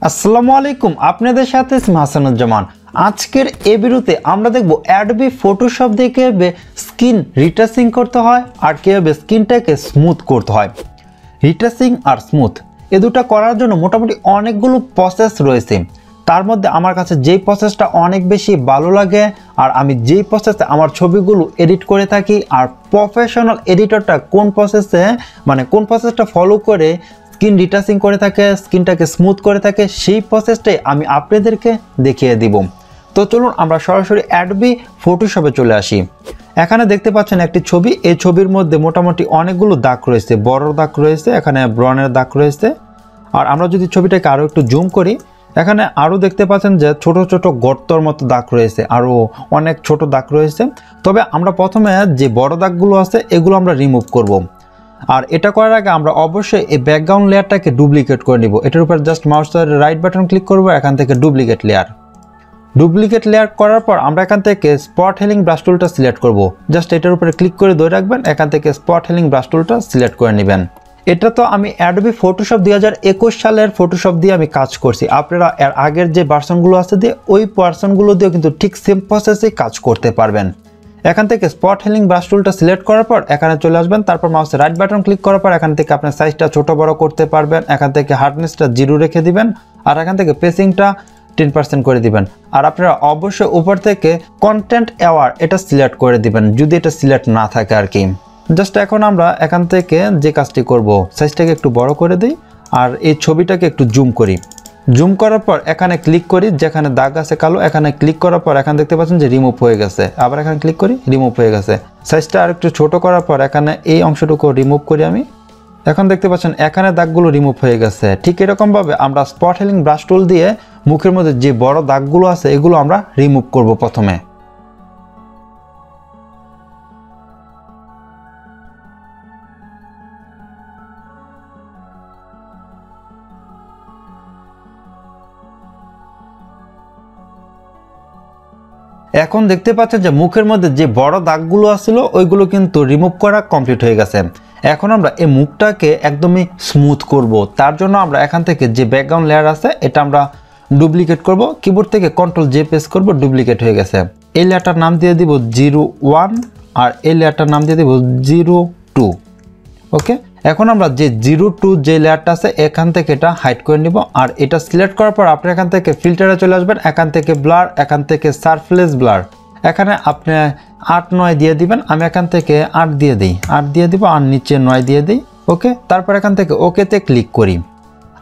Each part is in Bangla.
আসসালামু আলাইকুম, আপনাদের সাথে হাসান জামান। আজকের এই ভিডিওতে আমরা দেখব অ্যাডোবি ফটোশপ দিয়ে কিভাবে স্কিন রিটাচিং করতে হয় আর কিভাবে স্কিনটাকে স্মুথ করতে হয়। রিটাচিং আর স্মুথ এই দুটো করার জন্য মোটামুটি অনেকগুলো প্রসেস রয়েছে। তার মধ্যে আমার কাছে যেই প্রসেসটা অনেক বেশি ভালো লাগে আর আমি যেই প্রসেসে আমার ছবিগুলো এডিট করে থাকি আর প্রফেশনাল এডিটরটা কোন প্রসেসটা ফলো করে স্কিন রিটাচিং করে থাকে, স্কিনটাকে স্মুথ করে থাকে, সেই প্রসেসটাই আমি আপনাদেরকে দেখিয়ে দিব। তো চলুন আমরা সরাসরি অ্যাডোবি ফটোশপে চলে আসি। এখানে দেখতে পাচ্ছেন একটি ছবি, এই ছবির মধ্যে মোটামুটি অনেকগুলো দাগ রয়েছে, বড় দাগ রয়েছে, এখানে ব্রনের দাগ রয়েছে। আর আমরা যদি ছবিটাকে আরও একটু জুম করি, এখানে আরও দেখতে পাচ্ছেন যে ছোট ছোট গর্তর মতো দাগ রয়েছে, আরও অনেক ছোট দাগ রয়েছে। তবে আমরা প্রথমে যে বড় দাগগুলো আছে এগুলো আমরা রিমুভ করব। আর এটা করার আগে আমরা অবশ্যই এই ব্যাকগ্রাউন্ড লেয়ারটাকে ডুপ্লিকেট করে নিব। এটার উপর জাস্ট মাউসের রাইট বাটন ক্লিক করব, এখান থেকে ডুপ্লিকেট লেয়ার করার পর আমরা এখান থেকে স্পট হিলিং ব্রাশ টুলটা সিলেক্ট করব। জাস্ট এটার উপরে ক্লিক করে ধরে রাখবেন, এখান থেকে স্পট হিলিং ব্রাশ টুলটা সিলেক্ট করে নেবেন। এটা তো আমি অ্যাডোবি ফটোশপ 2021 সালের ফটোশপ দিয়ে আমি কাজ করছি। আপনারা এর আগের যে ভার্সনগুলো আছে দিয়ে ওই ভার্সনগুলো দিয়েও কিন্তু ঠিক সেম প্রসেসে কাজ করতে পারবেন। এখান থেকে স্পট হিলিং ব্রাশ টুলটা সিলেক্ট করার পর এখানে চলে আসবেন, তারপর মাউসের রাইট বাটন ক্লিক করার পর এখান থেকে আপনার সাইজটা ছোট বড় করতে পারবেন। এখান থেকে হার্ডনেসটা 0 রেখে দিবেন আর এখান থেকে পেসিংটা 10% করে দিবেন। আর আপনারা অবশ্যই উপর থেকে কন্টেন্ট অ্যাওয়ার এটা সিলেক্ট করে দিবেন যদি এটা সিলেক্ট না থাকে আর কি। জাস্ট এখন আমরা এখান থেকে যে কাজটি করব, সাইজটাকে একটু বড় করে দিই আর এই ছবিটাকে একটু জুম করি। জুম করার পর এখানে ক্লিক করি, যেখানে দাগ আছে কালো, এখানে ক্লিক করার পর এখানে দেখতে পাচ্ছেন যে রিমুভ হয়ে গেছে। আবার এখানে ক্লিক করি, রিমুভ হয়ে গেছে। সাইজটা আর একটু ছোট করার পর এখানে এই অংশটুকু রিমুভ করি আমি। এখন দেখতে পাচ্ছেন এখানে দাগগুলো রিমুভ হয়ে গেছে। ঠিক এরকমভাবে আমরা স্পট হিলিং ব্রাশ টুল দিয়ে মুখের মধ্যে যে বড় দাগগুলো আছে এগুলো আমরা রিমুভ করব প্রথমে। এখন দেখতে পাচ্ছেন যে মুখের মধ্যে যে বড় দাগগুলো আছিল ওইগুলো কিন্তু রিমুভ করা কমপ্লিট হয়ে গেছে। এখন আমরা এই মুখটাকে একদমই স্মুথ করব। তার জন্য আমরা এখান থেকে যে ব্যাকগ্রাউন্ড লেয়ার আছে এটা আমরা ডুপ্লিকেট করব। কিবোর্ড থেকে Ctrl J প্রেস করব, ডুপ্লিকেট হয়ে গেছে। এই লেয়ারটার নাম দিয়ে দিব 01 আর এই লেয়ারটার নাম দিয়ে দিব 02। ওকে, এখন আমরা যে 02 যে লেয়ারটা আছে এখান থেকে এটা হাইড করে নিব। আর এটা সিলেক্ট করার পর আপনি এখান থেকে ফিল্টারে চলে আসবেন, এখান থেকে ব্লার, এখান থেকে সারফেস ব্লার, এখানে আপনি 8-9 দিয়ে দিবেন। আমি এখান থেকে 8 দিয়ে দিই, 8 দিয়ে দিব আর নিচে 9 দিয়ে দিই। ওকে, তারপর এখান থেকে ওকেতে ক্লিক করি।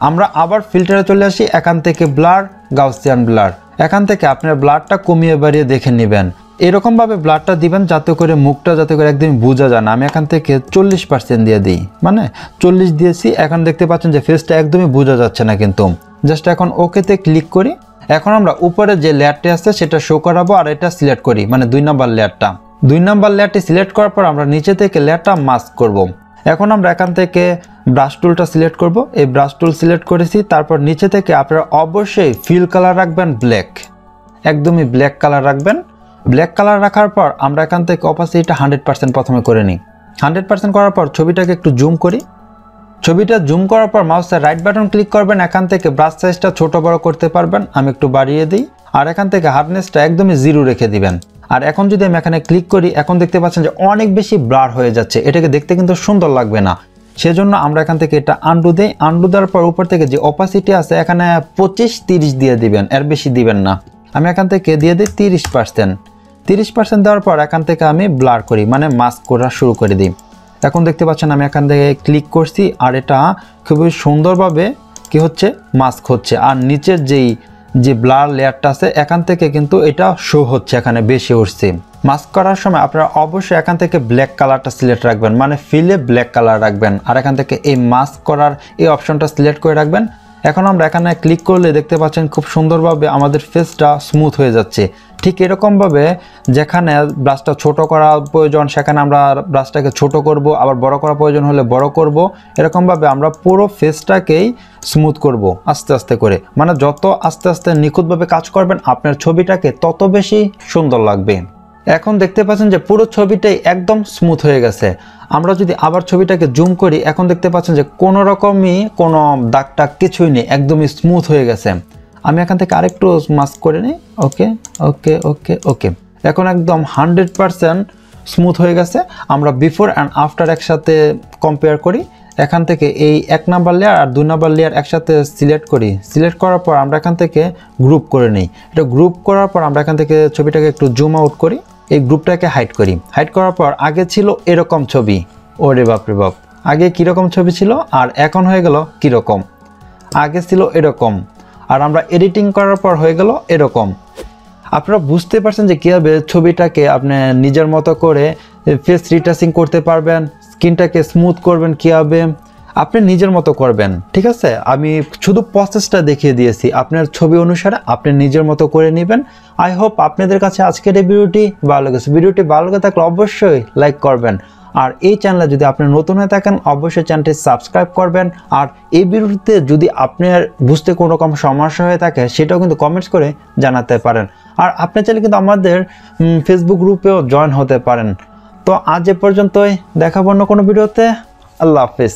আমরা আবার ফিল্টারে চলে আসি, এখান থেকে ব্লার, গাউসিয়ান ব্লার, এখান থেকে আপনার ব্লারটা কমিয়ে বাড়িয়ে দেখে নেবেন। এরকমভাবে ব্লারটা দিবেন যাতে করে মুখটা যাতে করে একদম বোঝা যায় না। আমি এখান থেকে 40% দিয়ে দিই, 40 দিয়েছি। এখন দেখতে পাচ্ছেন যে ফেসটা একদমই বোঝা যাচ্ছে না কিন্তু। জাস্ট এখন ওকেতে ক্লিক করি। এখন আমরা উপরে যে লেয়ারটি আছে সেটা শো করাবো আর এটা সিলেক্ট করি, 2 নম্বর লেয়ারটা। 2 নম্বর লেয়ারটি সিলেক্ট করার পর আমরা নিচে থেকে লেয়ারটা মাস্ক করব। এখন আমরা এখান থেকে ব্রাশ টুলটা সিলেক্ট করব। এই ব্রাশ টুল সিলেক্ট করেছি। তারপর নিচে থেকে আপনারা অবশ্যই ফিল কালার রাখবেন ব্ল্যাক, একদমই ব্ল্যাক কালার রাখবেন। ব্ল্যাক কালার রাখার পর আমরা এখান থেকে অপাসিটিটা 100% প্রথমে করে নিই। 100% করার পর ছবিটাকে একটু জুম করি। ছবিটা জুম করার পর মাউসের রাইট বাটন ক্লিক করবেন, এখান থেকে ব্রাশ সাইজটা ছোট বড় করতে পারবেন। আমি একটু বাড়িয়ে দিই আর এখান থেকে হার্ডনেসটা একদমই 0 রেখে দিবেন। আর এখন যদি আমি এখানে ক্লিক করি, এখন দেখতে পাচ্ছেন যে অনেক বেশি ব্লার হয়ে যাচ্ছে, এটাকে দেখতে কিন্তু সুন্দর লাগবে না। সেজন্য আমরা এখান থেকে এটা আন্ডু দেই। আন্ডু দেওয়ার পর উপর থেকে যে অপাসিটি আছে এখানে 25-30 দিয়ে দিবেন, এর বেশি দিবেন না। আমি এখান থেকে দিয়ে দিই 30% দেওয়ার পর এখান থেকে আমি ব্লার করি, মাস্ক করা শুরু করে দিই। এখন দেখতে পাচ্ছেন আমি এখান থেকে ক্লিক করছি আর এটা খুবই সুন্দরভাবে কি হচ্ছে, মাস্ক হচ্ছে। আর নিচের যে ব্লার লেয়ারটা আছে এখান থেকে কিন্তু এটা শো হচ্ছে, এখানে বেশি উঠছে। মাস্ক করার সময় আপনারা অবশ্যই এখান থেকে ব্ল্যাক কালারটা সিলেক্ট রাখবেন, ফিলে ব্ল্যাক কালার রাখবেন। আর এখান থেকে এই মাস্ক করার এই অপশনটা সিলেক্ট করে রাখবেন। এখন আমরা এখানে ক্লিক করলে দেখতে পাচ্ছেন খুব সুন্দরভাবে আমাদের ফেসটা স্মুথ হয়ে যাচ্ছে। ঠিক এরকমভাবে যেখানে ব্রাশটা ছোট করা প্রয়োজন সেখানে আমরা ব্রাশটাকে ছোট করব, আবার বড় করা প্রয়োজন হলে বড় করব। এরকমভাবে আমরা পুরো ফেসটাকেই স্মুথ করব আস্তে আস্তে করে। যত আস্তে আস্তে নিখুঁতভাবে কাজ করবেন আপনার ছবিটাকে তত বেশি সুন্দর লাগবে। এখন দেখতে পাচ্ছেন যে পুরো ছবিটাই একদম স্মুথ হয়ে গেছে। আমরা যদি আবার ছবিটাকে জুম করি, এখন দেখতে পাচ্ছেন যে কোনো রকমই কোনো দাগ টাগ কিছুই নেই, একদমই স্মুথ হয়ে গেছে। আমি এখান থেকে আরেকটু মাস্ক করে নিই। ওকে ওকে ওকে ওকে, এখন একদম 100% স্মুথ হয়ে গেছে। আমরা বিফোর অ্যান্ড আফটার একসাথে কম্পেয়ার করি। এখান থেকে এই 1 নাম্বার লেয়ার আর 2 নাম্বার লেয়ার একসাথে সিলেক্ট করি। সিলেক্ট করার পর আমরা এখান থেকে গ্রুপ করে নিই। এটা গ্রুপ করার পর আমরা এখান থেকে ছবিটাকে একটু জুম আউট করি, এই গ্রুপটাকে হাইড করি। হাইড করার পর আগে ছিল এরকম ছবি, ওরে বাপরে বাপ, আগে কীরকম ছবি ছিল আর এখন হয়ে গেল কীরকম। আগে ছিল এরকম আর আমরা এডিটিং করার পর হয়ে গেল এরকম। আপনারা বুঝতে পারছেন যে কীভাবে ছবিটাকে আপনি নিজের মতো করে ফেস রিটাচিং করতে পারবেন, স্কিনটাকে স্মুথ করবেন কীভাবে, আপনি নিজের মতো করবেন। ঠিক আছে, আমি শুধু প্রসেসটা দেখিয়ে দিয়েছি, আপনার ছবি অনুসারে আপনি নিজের মতো করে নেবেন। আই হোপ আপনাদের কাছে আজকের এই ভিডিওটি ভালো লেগেছে। ভিডিওটি ভালো লেগে থাকলে অবশ্যই লাইক করবেন, আর এই চ্যানেলে যদি আপনি নতুন হয়ে থাকেন অবশ্যই চ্যানেলটি সাবস্ক্রাইব করবেন। আর এই ভিডিওতে যদি আপনার বুঝতে কোনো রকম সমস্যা হয়ে থাকে সেটাও কিন্তু কমেন্টস করে জানাতে পারেন। আর আপনি চাইলে কিন্তু আমাদের ফেসবুক গ্রুপেও জয়েন হতে পারেন। তো আজ এ পর্যন্তই, দেখাবো অন্য কোনো ভিডিওতে। আল্লাহ হাফিজ।